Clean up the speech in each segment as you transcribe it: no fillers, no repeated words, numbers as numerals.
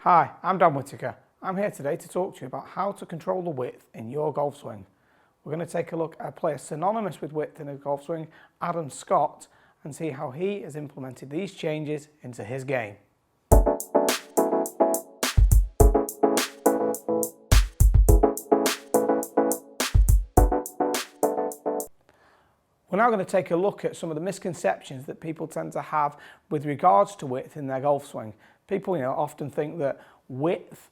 Hi, I'm Dan Whittaker. I'm here today to talk to you about how to control the width in your golf swing. We're going to take a look at a player synonymous with width in a golf swing, Adam Scott, and see how he has implemented these changes into his game. We're now going to take a look at some of the misconceptions that people tend to have with regards to width in their golf swing. People, often think that width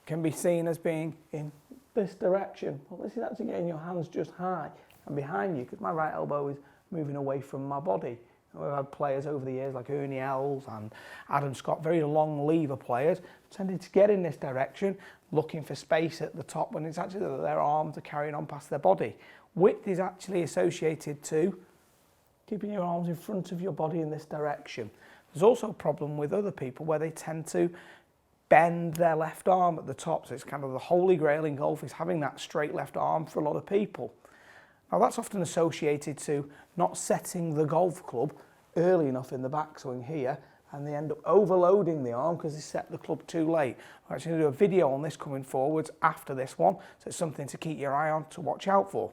can be seen as being in this direction. Well, this is actually getting your hands just high and behind you because my right elbow is moving away from my body. We've had players over the years like Ernie Els and Adam Scott, very long lever players, tended to get in this direction, looking for space at the top when it's actually that their arms are carrying on past their body. Width is actually associated to keeping your arms in front of your body in this direction. There's also a problem with other people where they tend to bend their left arm at the top. So it's kind of the holy grail in golf is having that straight left arm for a lot of people. Now that's often associated to not setting the golf club early enough in the backswing here, and they end up overloading the arm because they set the club too late. I'm actually going to do a video on this coming forwards after this one, so it's something to keep your eye on, to watch out for.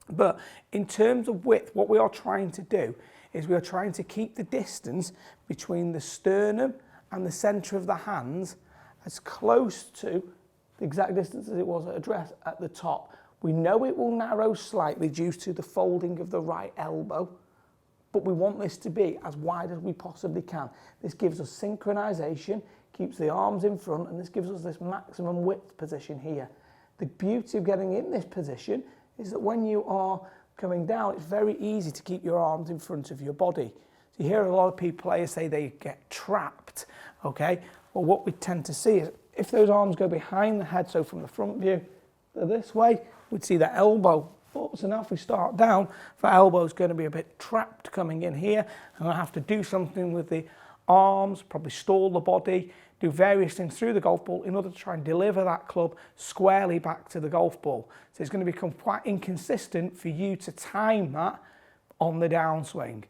But in terms of width, what we are trying to do is we are trying to keep the distance between the sternum and the centre of the hands as close to the exact distance as it was at address at the top. We know it will narrow slightly due to the folding of the right elbow, but we want this to be as wide as we possibly can. This gives us synchronisation, keeps the arms in front, and this gives us this maximum width position here. The beauty of getting in this position is that when you are coming down, it's very easy to keep your arms in front of your body. So you hear a lot of players say they get trapped, okay? Well, what we tend to see is if those arms go behind the head, so from the front view, they're this way, we'd see the elbow up. So now if we start down, the elbow is going to be a bit trapped coming in here, and I have to do something with the arms, probably stall the body, do various things through the golf ball in order to try and deliver that club squarely back to the golf ball. So it's going to become quite inconsistent for you to time that on the downswing.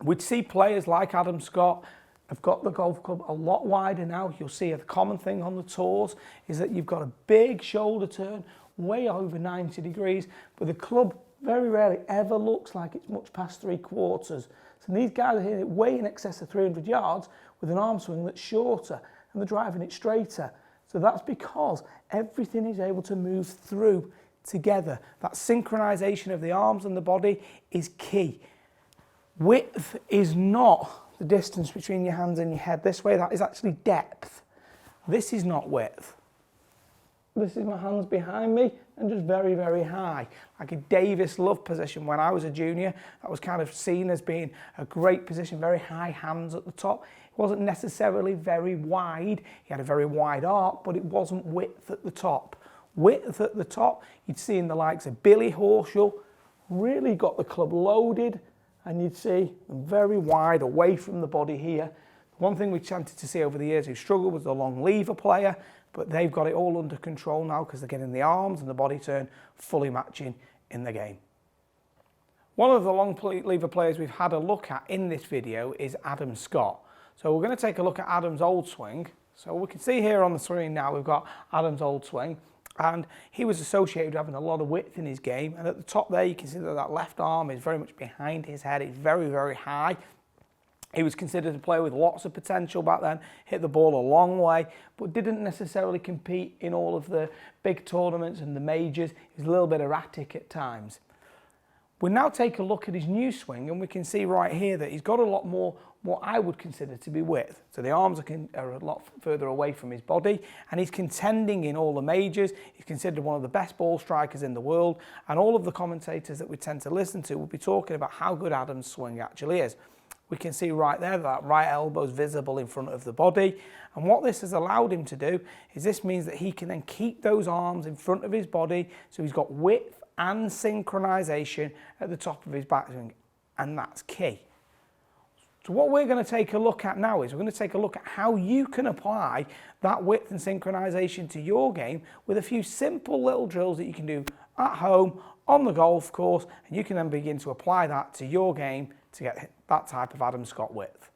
We'd see players like Adam Scott have got the golf club a lot wider now. You'll see a common thing on the tours is that you've got a big shoulder turn, way over 90 degrees, but the club very rarely ever looks like it's much past 3/4. So these guys are hitting it way in excess of 300 yards with an arm swing that's shorter and they're driving it straighter. So that's because everything is able to move through together. That synchronization of the arms and the body is key. Width is not the distance between your hands and your head this way. That is actually depth. This is not width. This is my hands behind me and just very, very high. Like a Davis Love position when I was a junior, that was kind of seen as being a great position, very high hands at the top. It wasn't necessarily very wide. He had a very wide arc, but it wasn't width at the top. Width at the top, you'd see in the likes of Billy Horschel, really got the club loaded, and you'd see them very wide away from the body here. One thing we tended to see over the years who struggled was the long lever player, but they've got it all under control now because they're getting the arms and the body turn fully matching in the game. One of the long lever players we've had a look at in this video is Adam Scott. So we're going to take a look at Adam's old swing. So we can see here on the screen now we've got Adam's old swing, and he was associated with having a lot of width in his game, and at the top there you can see that that left arm is very much behind his head. It's very, very high. He was considered a player with lots of potential back then, hit the ball a long way, but didn't necessarily compete in all of the big tournaments and the majors. He was a little bit erratic at times. We now take a look at his new swing and we can see right here that he's got a lot more what I would consider to be width. So the arms are a lot further away from his body, and he's contending in all the majors. He's considered one of the best ball strikers in the world, and all of the commentators that we tend to listen to will be talking about how good Adam's swing actually is. We can see right there that right elbow is visible in front of the body, and what this has allowed him to do is this means that he can then keep those arms in front of his body, so he's got width and synchronization at the top of his backswing, and that's key. So what we're going to take a look at now is we're going to take a look at how you can apply that width and synchronization to your game with a few simple little drills that you can do at home on the golf course, and you can then begin to apply that to your game to get that type of Adam Scott width.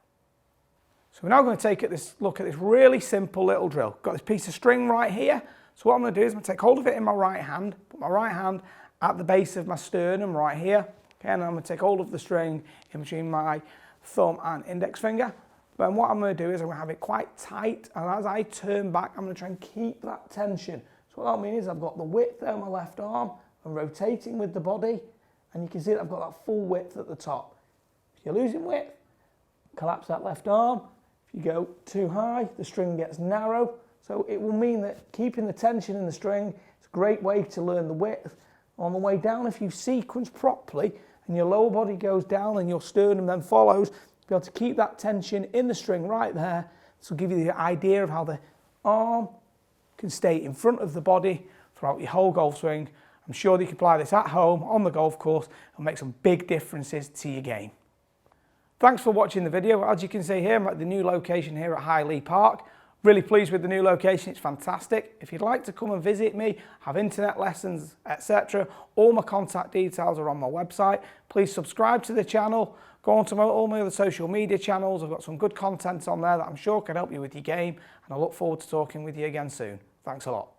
So we're now going to take look at this really simple little drill. Got this piece of string right here. So what I'm going to do is I'm going to take hold of it in my right hand, put my right hand at the base of my sternum right here. Okay, and I'm going to take hold of the string in between my thumb and index finger. Then what I'm going to do is I'm going to have it quite tight, and as I turn back, I'm going to try and keep that tension. So what that means is I've got the width there on my left arm, I'm rotating with the body, and you can see that I've got that full width at the top. If you're losing width, collapse that left arm. If you go too high, the string gets narrow. So it will mean that keeping the tension in the string is a great way to learn the width. On the way down, if you sequence properly and your lower body goes down and your sternum then follows, be able to keep that tension in the string right there. This will give you the idea of how the arm can stay in front of the body throughout your whole golf swing. I'm sure that you can apply this at home on the golf course and make some big differences to your game. Thanks for watching the video. As you can see here, I'm at the new location here at Highley Park. Really pleased with the new location, it's fantastic. If you'd like to come and visit me, have internet lessons, etc., all my contact details are on my website. Please subscribe to the channel, go on to all my other social media channels. I've got some good content on there that I'm sure can help you with your game, and I look forward to talking with you again soon. Thanks a lot.